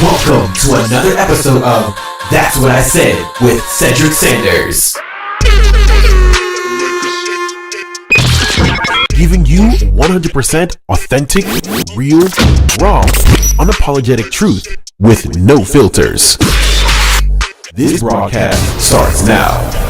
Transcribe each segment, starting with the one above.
Welcome to another episode of That's What I Said with Cedric Sanders. Giving you 100% authentic, real, raw, unapologetic truth with no filters. This broadcast starts now.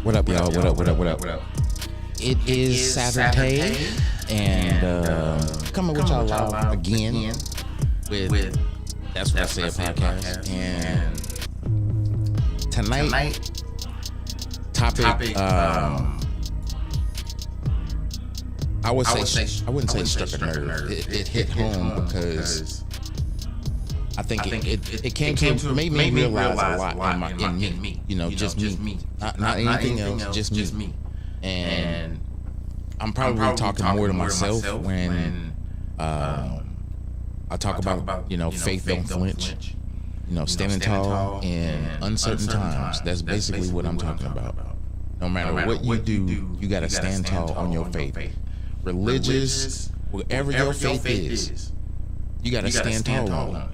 What up, y'all? What up? It is Saturday, and coming with y'all live again with That's What I Said podcast. And tonight topic I wouldn't say struck a nerve. It hit home because I think it came to made me realize a lot in me. You know, just me. Not anything else, just me. And I'm probably talking more to myself when I talk about, you know, faith don't flinch. You know, standing tall in uncertain times. That's basically what I'm talking about. No matter what you do, you got to stand tall on your faith. Religious, whatever your faith is, you got to stand tall on it.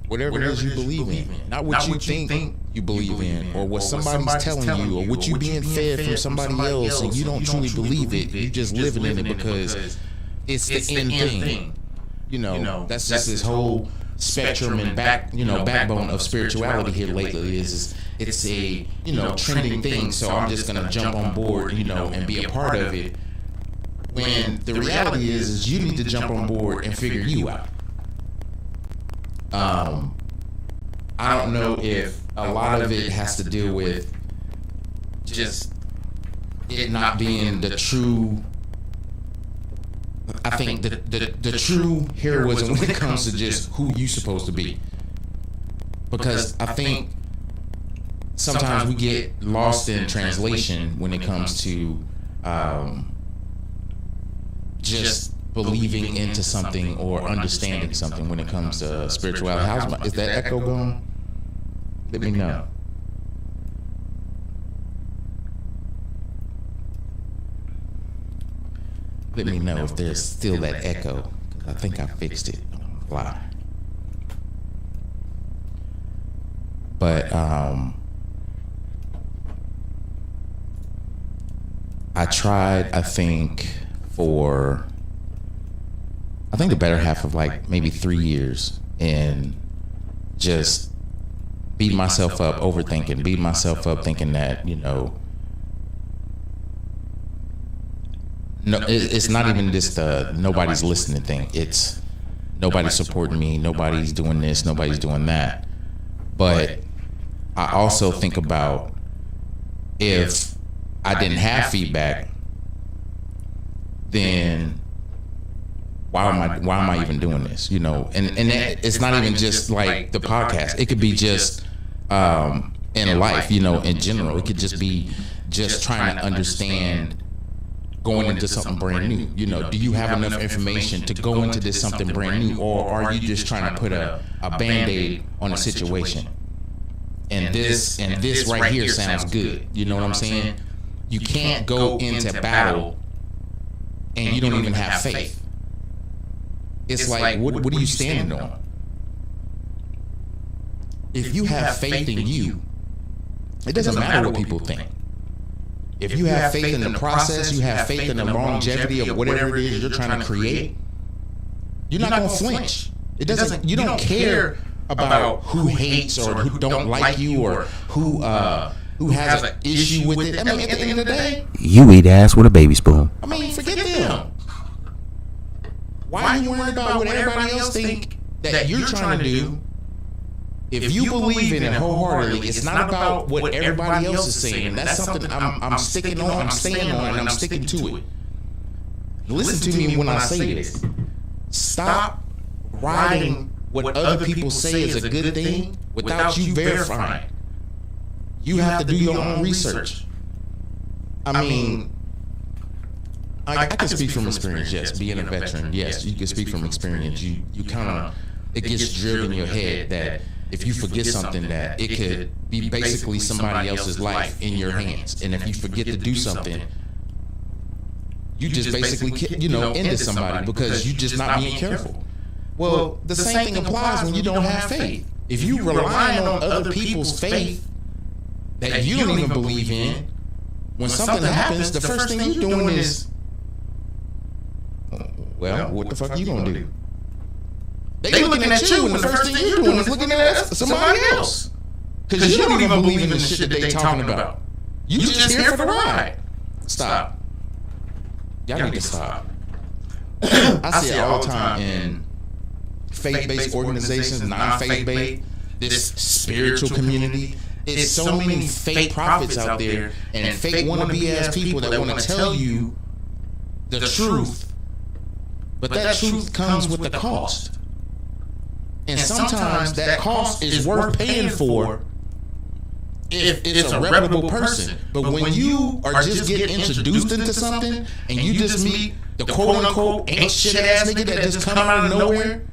Whatever it is you believe in, not what you think you believe in, or what somebody's telling you, or what you being fed from somebody else, and you don't truly believe it. You just living in it because it's the end thing. You know, that's just this whole spectrum and backbone of spirituality here lately. It's a trending thing. So I'm just gonna jump on board, and be a part of it. When the reality is you need to jump on board and figure you out. I don't know if a lot of it has to do with just it not being the true. I think the true heroism when it comes to just who you supposed to be. Because I think sometimes we get lost in translation when it comes to just believing into something or understanding something when it comes to spirituality. Is that echo going? Let me know. Let me know if there's still that echo. I think I fixed it on the fly. But I tried, I think the better half of like maybe 3 years, and just beat myself up overthinking, beat myself up thinking that, no, it's not even just nobody's listening thing. It's nobody's supporting me, nobody's doing this, nobody's doing that. But also think about if I didn't have feedback, then why am I even doing this? You know, and that, it's not even just like the podcast. It could be just in life, you know, in general. It could just be just trying to understand going into something brand new. You know, do you have enough information to go into this something brand new, or are you just trying to put a Band-Aid on a situation? And this right here sounds good. You know what I'm saying? You can't go into battle and you don't even have faith. It's like, what are you standing on? If you have faith in you, it doesn't matter what people think. If you have faith in the process, you have faith in the longevity of whatever it is you're trying to create, you're not going to flinch. It doesn't. You don't care about who hates or who don't like you or who has an issue with it. I mean, at the end of the day, you eat ass with a baby spoon. I mean, forget them. Why are you worried about what everybody else think that you're trying to do? If you believe in it wholeheartedly, it's not about what everybody else is saying. And that's something I'm sticking on, I'm staying on, and I'm sticking to it. Listen to me when I say this. Stop riding what other people say is a good thing without you verifying. You have to do your own research. I mean, I can speak from experience, yes. Being a veteran, yes. You can speak from experience. You kind of, it gets drilled in your head that if you forget something, that it could be basically somebody else's life in your hands. And if you forget to do something, you just basically, ended somebody because you just not being careful. Well, the same thing applies when you don't have faith. If you rely on other people's faith that you don't even believe in, when something happens, the first thing you're doing is, well, what the fuck are you gonna do? They looking at you, and the first thing you're doing is looking at somebody else, because you don't even believe in the shit that they talking about. You just here for the ride. Stop. Y'all need to stop. I see it all the time in faith-based organizations, non-faith-based, this spiritual community. It's so many fake prophets out there and fake wannabe-ass people that want to tell you the truth, but that truth comes with the cost. And sometimes that cost is worth paying for if it's a reputable person. But when you are just getting introduced into something and you just meet the quote-unquote ain't shit-ass nigga that just come out of nowhere,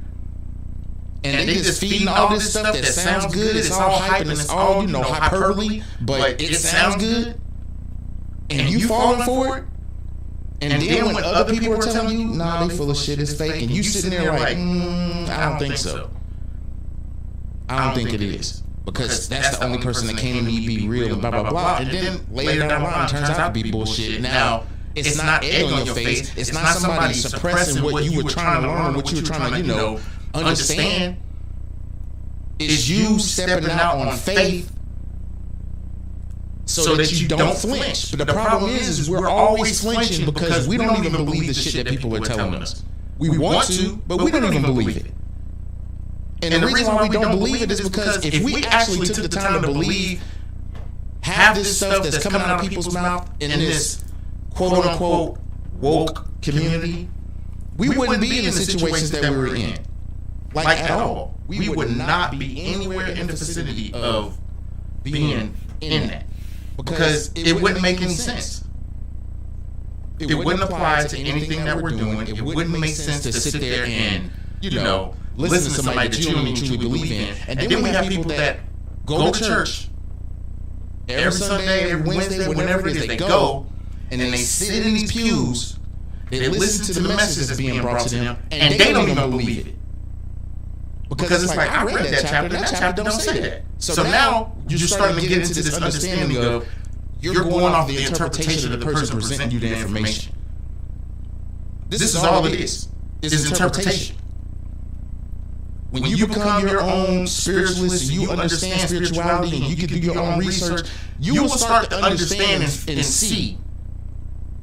and they just feeding all this stuff that sounds good, it's all hype and it's all, hyperbole, but it sounds good, and you falling for it, and then when other people are telling you, nah, they full of shit, it's fake, and you sitting there like, I don't think so. I don't think it is. Because that's the only person that came to me be real and blah, blah, blah. And then later down the line, it turns out to be bullshit. Now, it's not egg on your face. It's not somebody suppressing what you were trying to learn, what you were trying to, understand. It's you stepping out on faith so that you don't flinch. But the problem is we're always flinching because we don't even believe the shit that people are telling us. We want to, but we don't even believe it. And the reason why we don't believe it is because if we actually took the time to believe half this stuff that's coming out of people's mouth in this quote-unquote woke community, we wouldn't be in the situations that we were in. Like at all. We would not be anywhere in the vicinity of being in that. Because it wouldn't make any sense. It wouldn't apply to anything that we're doing. It wouldn't make sense to sit there and, listen to somebody that you don't even truly believe in. And then we have people that go to church every Sunday, every Wednesday, whenever it is, they go, and then they sit in these pews, they listen to the message that's being brought to them, and they don't even believe it. Because it's like, I read that chapter don't say that. So now you're starting to get into this understanding of you're going off the interpretation of the person presenting you the information. This is all it is interpretation. When you become your own spiritualist and you understand spirituality and you can do your own research, you will start to understand and see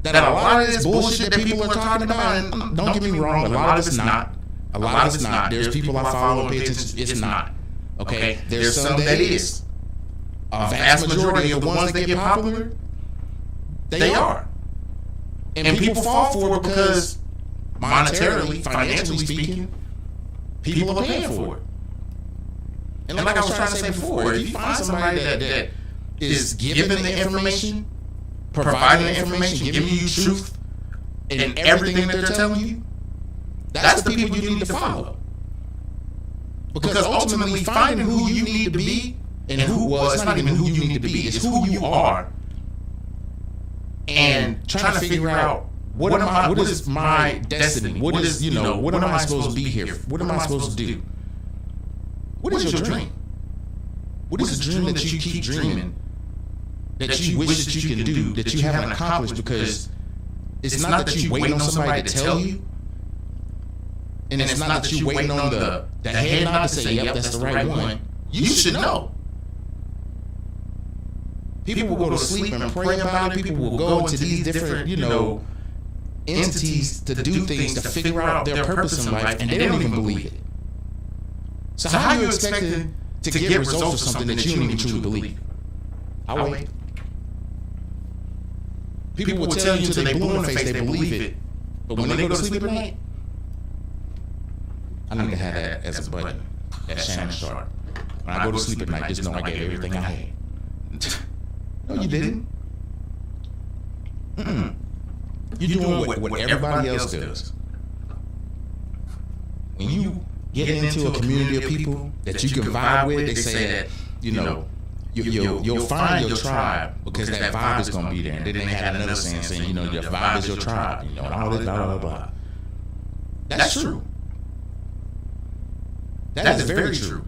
that a lot of this bullshit that people are talking about, and don't get me wrong, a lot of it's not. A lot of it's not. There's people I follow and pay attention. It's not. Okay? There's some that is. a vast majority of the ones that get popular, they are. And people fall for it because monetarily, financially speaking, people are paying for it. And like I was trying to say before, if you find somebody that is giving the information, providing the information, giving you truth in everything that they're telling you, that's the people you need to follow. Because ultimately, finding who you need to be and it's not even who you need to be, it's who you are, and trying to figure out what is my destiny? What am I supposed to be here? What am I supposed to do? What is your dream? What is the dream that you keep dreaming, that you wish that you can do, that you haven't accomplished because it's not that you waiting on somebody to tell you, and it's not that you waiting on the head nod to say, yep, that's the right one. You should know. People will go to sleep and pray about it. People will go into these different, entities to do things to figure out their purpose in life, and they don't even believe it. So how are you expecting to get results of something that you don't even truly believe? I'll wait. People will tell you until they blue in the face they believe it, but when they go to sleep at night, I need to have that as a button, that Shannon Sharp. When I go to sleep at night, just know I gave everything I had. No, you didn't. You're doing what everybody else does. When you get into a community of people that you can vibe with, they say that, you'll find your tribe because that vibe is going to be there. And then they had another saying, your vibe is your tribe, and all this, blah, blah, blah. That's true. That is very true.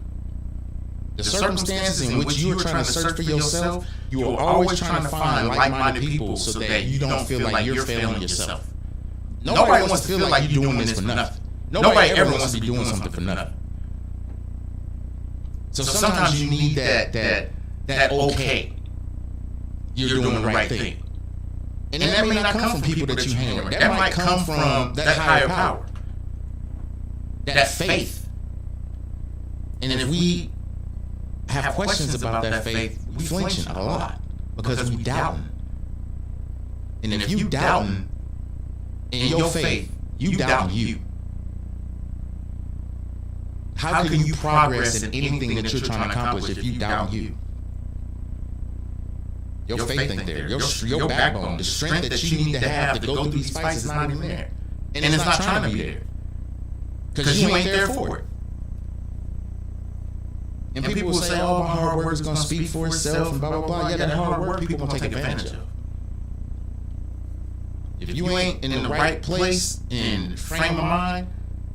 The circumstances in which you are trying to search for yourself, you are always trying to find like-minded people so that you don't feel like you're failing yourself. Nobody wants to feel like you're doing this for nothing. Nobody ever wants to be doing something for nothing. So sometimes you need that okay, you're doing the right thing. And that may not come from people that you hang with. That might come from that higher power, that faith. And if we have questions about that faith, we flinching a lot because we doubting. And if you doubting in your faith, you doubting you. How can you progress in anything that you're trying to accomplish if you doubt you? Your faith ain't there. Your backbone, the strength that you need to have to go through these fights is not even there. And it's not trying to be there. Because you ain't there for it. And people will say, oh, my hard work is going to speak for itself and blah, blah, blah. Yeah, that hard work people going to take advantage of. If you ain't in the right place and frame of mind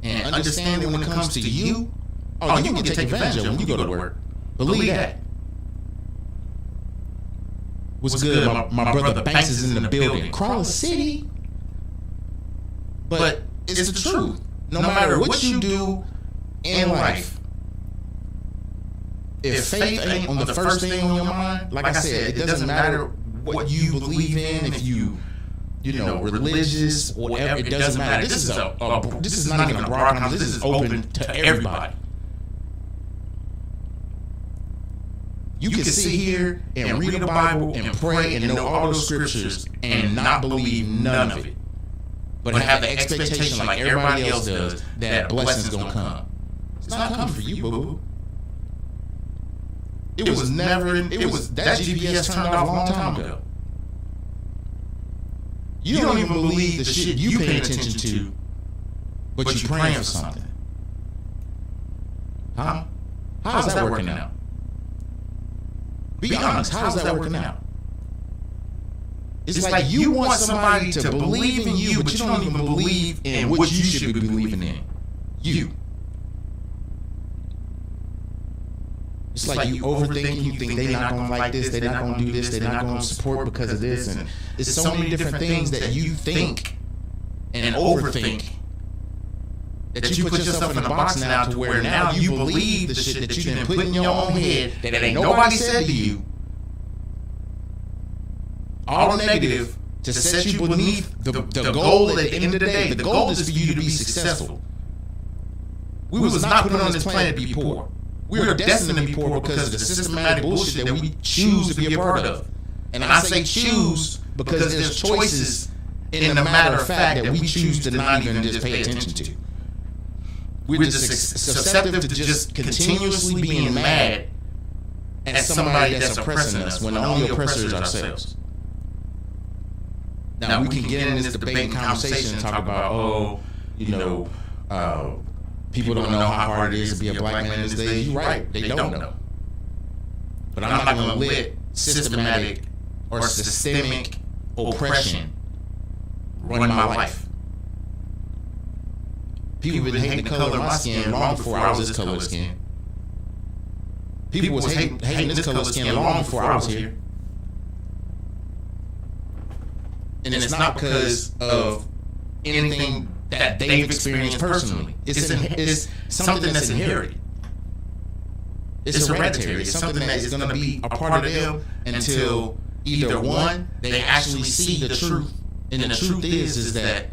and understanding when it comes to you, you can get taken advantage of when you go to work. Believe that. What's good? My brother Banks is in the building. Crawler City. But it's the truth. No matter what you do in life, if faith ain't on the first thing on your mind, like I said, it doesn't matter what you believe in, if you religious, whatever, it doesn't matter. This is not even a broad conversation. This is open to everybody. You can sit here and read the Bible and pray and know all those scriptures and not believe none of it, but have the expectation like everybody else does that blessings gonna come. It's not coming for you, boo-boo. That GPS turned off a long time ago. You don't even believe the shit you pay attention to, but you're praying for something. Huh? How's that working out? Be honest, how's that working out? It's like you want somebody to believe in you, but you don't even believe in what you should be believing in. You. It's like you overthink, you think they're not going to like this, they're not going to do this, they're not going to support because of this. And it's so many different things that you think and overthink that you put yourself in a box now to where now you believe the shit that you didn't put in your own head that ain't nobody said to you. All negative to set you beneath the goal at the end of the day. The goal is for you to be successful. We was not put on this planet to be poor. We are destined to be poor because of the systematic bullshit that we choose to be a part of. And I say choose because there's choices in the matter of fact that we choose to not even just pay attention to. We're just susceptible to just continuously being mad at somebody that's oppressing us when the only oppressor is ourselves. Now, we can get in this debate and conversation and talk about, people don't know how hard it is to be a black man in this day. You're right, they don't know. But I'm not going to let systematic or systemic oppression run my life. People have been hating the color of my skin long before I was this color of skin. People was hating this color of skin long before I was here. And it's not because of anything that they've experienced personally. It's something that's inherited. It's hereditary. It's something that is going to be a part of them until either one, they actually see the truth. And the truth is that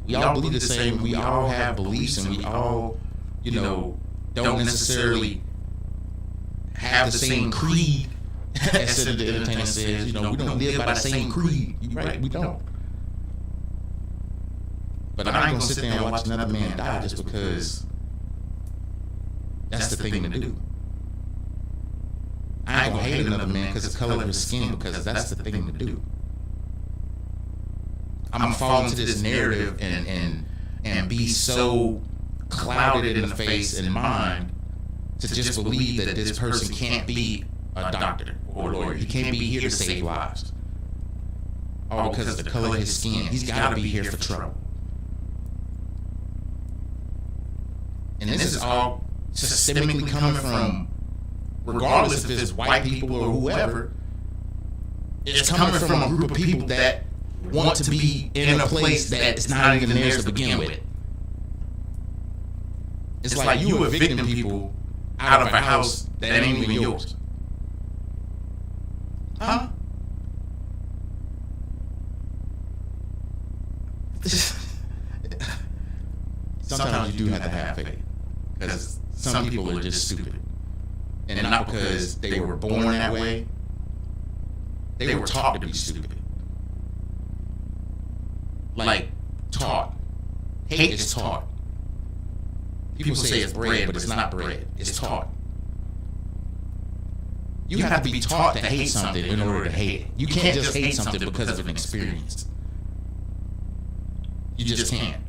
we all believe the same. We all have beliefs, and we all, don't necessarily have the same creed. As Cedric the Entertainer says, we don't live by the same creed. You're right, we don't. But I ain't gonna sit there and watch another man die just because that's the thing to do. I ain't gonna hate another man because of the color of his skin, because that's the thing to do. I'm gonna fall into this narrative and be so clouded in the face and mind to just believe that this person can't be a doctor or a lawyer. He can't be here to save lives. All because of the color of his skin. He's got to be here for trouble. And this is all systemically coming from, regardless if it's white people or whoever, it's coming from a group of people that want to be in a place that is not even theirs to begin with. It's like you evicting people out of a house that ain't even yours. Huh? Sometimes you do have to have faith, because some people are just stupid, and not because they were born that way. They were taught to be stupid. Like, taught. Hate is taught. People say it's bred, but it's not bred. It's taught. You have to be taught to hate something in order to hate it. You can't just hate something because of an experience. You just can't.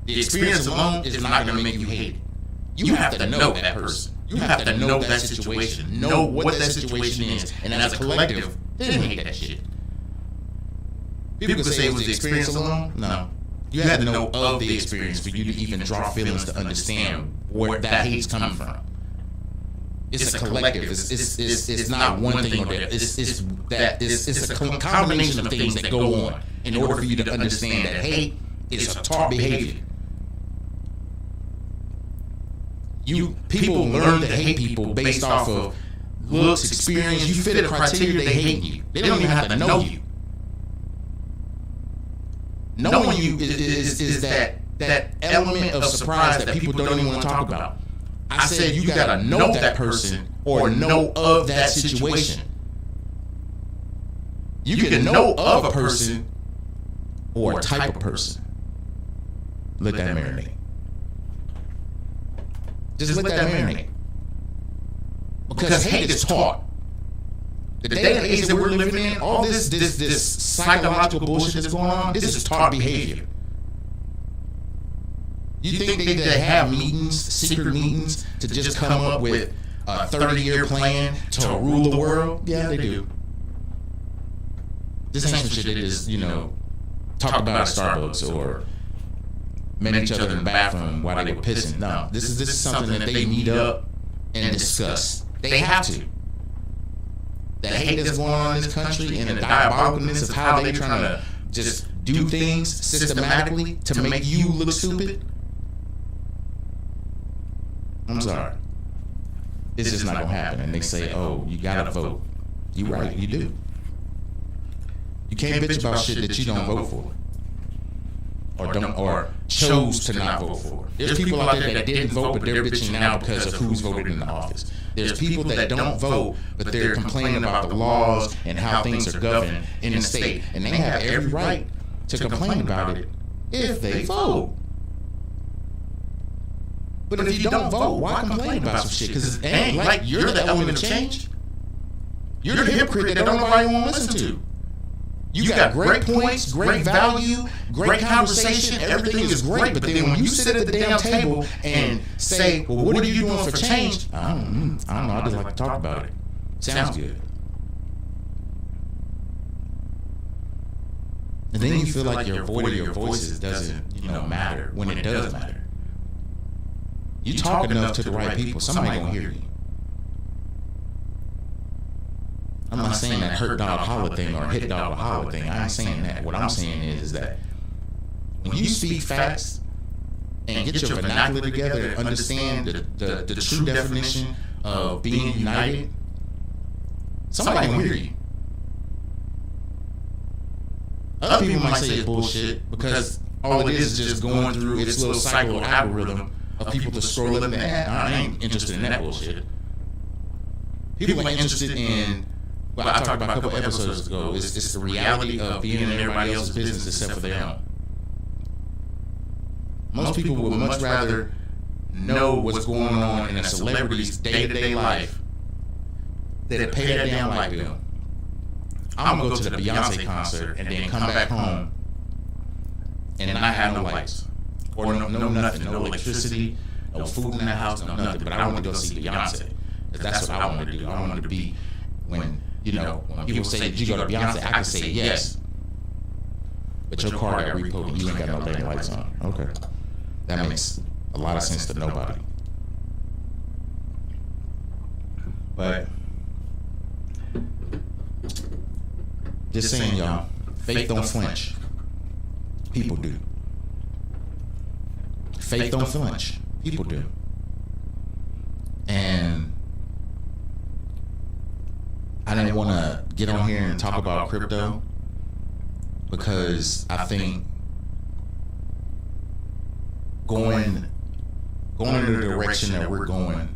The experience alone is not going to make you hate it. You have to know that person. You have to know that situation. Know what that situation is. And as a collective, then hate that shit. People can say it was the experience alone. No. You had to know of the experience for you to even draw feelings to understand where that hate's coming from. It's a collective. It's not one thing or the other. It's a combination of things that go on in order for you to understand that hate is a taught behavior. People learn to hate people based off of looks, experience. You fit a criteria, they hate you. They don't even have to know you. Knowing you is that element of surprise that people don't even want to talk about. I said you gotta know that person or know of that situation. You can know of a person or a type of person. Let that marinate. Just let that marinate. Because hate is taught. The day and age that we're living in, all this psychological bullshit that's going on, this is taught behavior. You think they have meetings, secret meetings, to just come up with a 30-year plan to rule the world? Yeah, they do. This ain't some shit they just, talk about at Starbucks or met each other in the bathroom while they were pissing. No, this is something that they meet up and discuss. They have to. The hate that's going on in this country and the diabolicalness of how they're trying to just do things systematically to make you look stupid. I'm sorry. It's just not going to happen. And they say, oh, you got to vote. You're right, you do. You can't bitch about shit that you don't vote for. or chose to not vote for. There's people out there that didn't vote, but they're bitching now because of who's voted in the office. There's people that don't vote, but they're complaining about the laws and how things are governed in the state, and they have every right to complain about it if they vote. But if you don't vote, why complain about some shit? Because it ain't like you're the element of change. You're the hypocrite that don't nobody want to listen to. You got great points, great value, great conversation, everything is great, but then when you sit at the damn table and say, well, what are you doing for change? I don't know, I just like to talk about it. Sounds good. And then you feel like your voice or your voices doesn't, matter when it does matter. You talk enough to the right people, somebody gonna hear you. I'm not saying that hurt dog holler thing or hit dog holler thing. I ain't saying that. What I'm saying is that when you speak facts and get your vernacular together and understand the true definition of being united, somebody will hear you. Other people might say it's bullshit because all it is just going through its little cycle or algorithm of people to scroll up and I ain't interested in that bullshit. People ain't interested in what I talked about a couple episodes ago. It's the reality of being in everybody else's business except for their own. Most people would much rather know what's going on in a celebrity's day-to-day life than to pay that damn light bill. I'm gonna go to the Beyonce concert and then come back home and not have no lights or no nothing, no electricity, no food in the house, no nothing. But I want to go see Beyonce because that's what I want to do. I want to be when people say, "Did you go to Beyonce?" I can say yes, but your car got repoed and you ain't got no damn lights on. Okay, that makes a lot of sense to nobody. But just saying, y'all, faith don't flinch. People do. Faith don't flinch. People do. And I didn't want to get on here and talk about crypto because I think going in the direction that we're going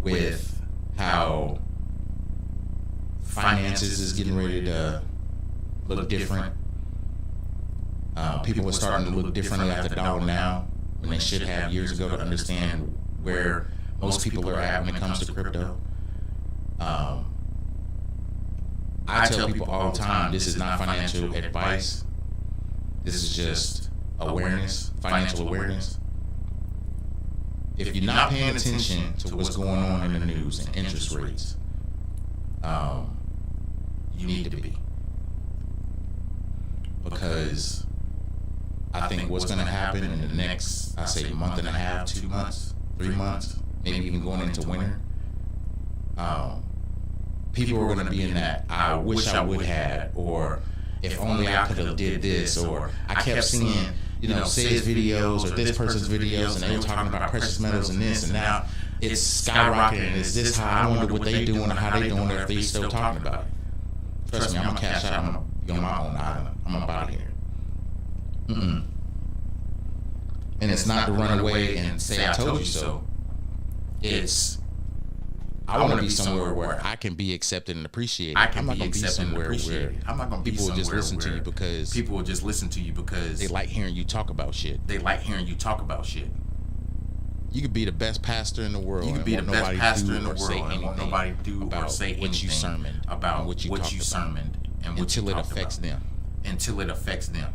with how finances is getting ready to look different. People are starting to look differently at the dollar now when they should have years ago to understand where most people are at when it comes to crypto. I tell people all the time, this is not financial advice. This is just awareness, financial awareness. If you're not paying attention to what's going on in the news and interest rates, you need to be. Because I think what's going to happen in the next, I say, month and a half, 2 months, 3 months, maybe even going into winter, people are going to be in that, I wish I would have, or if only I could have did this, or I kept seeing, Ced's videos or this person's videos, and they were talking about precious metals and this, and now it's skyrocketing, and it's this high. I wonder what they doing or how they doing it if they still talking about it. Trust me, I'm going to cash out. I'm going to be on my own island. I'm up out of here. And it's not to run away and say I told you so. It's I want to be somewhere where I can be accepted and appreciated. I'm not going to be somewhere where people will just listen to you because they like hearing you talk about shit. You could be the best pastor in the world. You could be the best pastor in the world and won't nobody do or say anything what you sermoned about what you sermoned and until it affects them.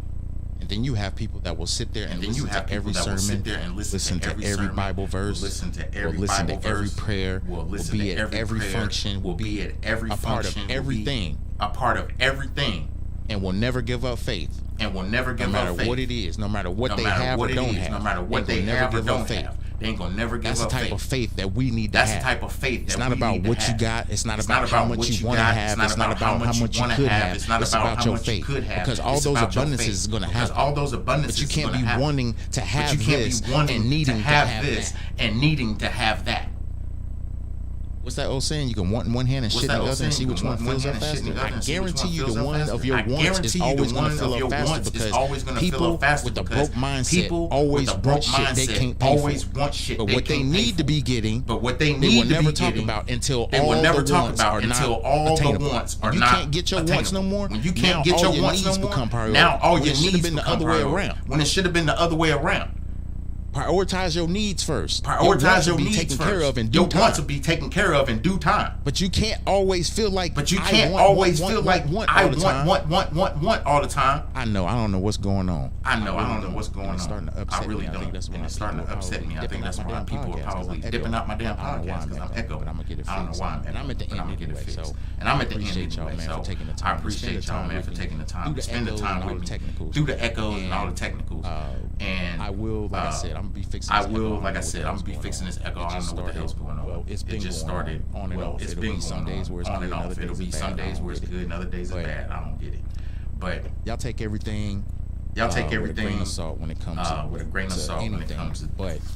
And then you have people that will sit there and listen to every sermon, listen to every Bible verse, listen to every prayer, will be at every function, will be at every function, a part of everything, and will never give up faith. No matter what it is, no matter what they have or don't have, no matter what they have or don't have. They ain't gonna never give up faith. That's the type of faith that we need to have. That's the type of faith that we need to have. It's not about what you got. It's not about how much you want to have. It's not about how much you could have. It's about your faith. Because all those abundances is gonna happen. But you can't be wanting to have this and needing to have this and needing to have that. What's that old saying? You can want in one hand and shit in the other and see which one fills up faster. I guarantee you the one of your wants is always going to fill up faster because people with a broke mindset always want shit they can't pay for. But what they need to be getting, they will never talk about until all the wants are not attainable. You can't get your wants no more. When you can't get your wants no more, now all your needs become priority. When it should have been the other way around. Prioritize your needs first. Prioritize your needs first. Your wants will be taken care of in due time. But you can't always feel like. Want all the time. I know. I don't know what's going on. It's starting to upset me. I think that's why people are probably dipping out my damn podcast. Dipping out my damn podcast because I'm echoing. But I'm gonna get it fixed. I don't know why. And I'm at the end anyway. So. And I'm at the end anyway. So I appreciate y'all, man, for taking the time to spend the time with me. Do the echoes and all the technicals. And I will, like I said, I'm gonna be fixing this echo. I don't know what the hell's going on. Well, it just started on and off. It's been some days where it's on and off. It'll be some days where it's good and other days are bad. I don't get it. But y'all take everything with a grain of salt when it comes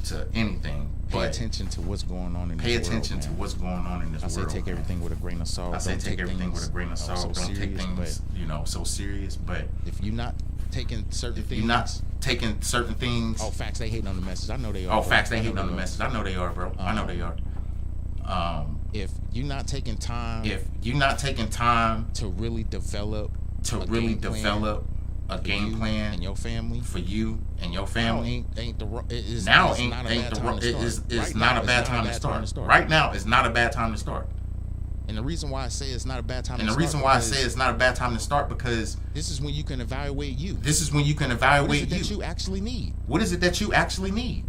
to anything. Pay attention to what's going on in this world. I say take everything with a grain of salt. Don't take things, so serious. But if you're not taking certain things. Oh, facts, they hating on the message. I know they are. I know they are, bro. I know they are. If you're not taking time to really develop a game plan in your family for you and your family, it's not a bad time to start. Right now is not a bad time to start. And the reason why I say it's not a bad time to start because this is when you can evaluate you. What is it that you actually need? What is it that you actually need?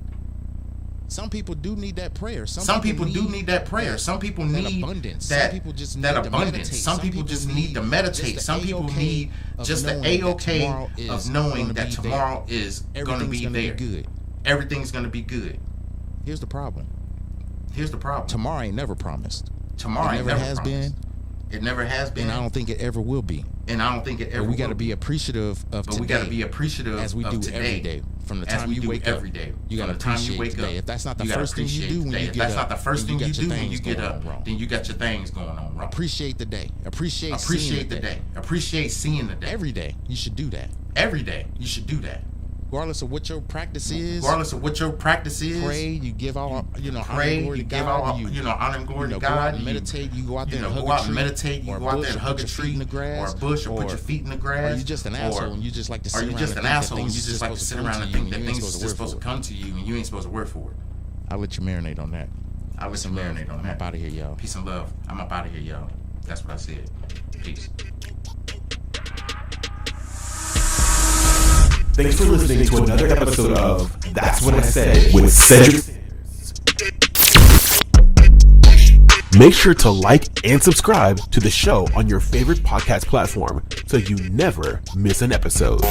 Some people do need that prayer. Some people need abundance. Some people just need abundance. Some people just need to meditate. Some people need just the A-OK of knowing that tomorrow is going to be there. Everything's going to be good. Here's the problem. Tomorrow ain't never promised. It never has been. And I don't think it ever will be. But we got to be appreciative of today. As we do every day. From the time you wake up, you got to appreciate today. If that's not the first thing you do when you get up, then you got your things going on wrong. Appreciate the day. Appreciate seeing the day. Every day, you should do that. Regardless of what your practice is. Pray, you give all, honor and glory to God. Honor and glory to God. Go out and meditate. You go out there and hug a tree. Or a bush, or put your feet in the grass. Or you just an asshole and you just like to sit around and think that things are supposed to come to you and you ain't supposed to work for it. I'll let you marinate on that. I'm up out of here, y'all. Peace and love. I'm up out of here, y'all. That's what I said. Peace. Thanks for listening to another episode of That's What I Said with Cedric. Make sure to like and subscribe to the show on your favorite podcast platform so you never miss an episode.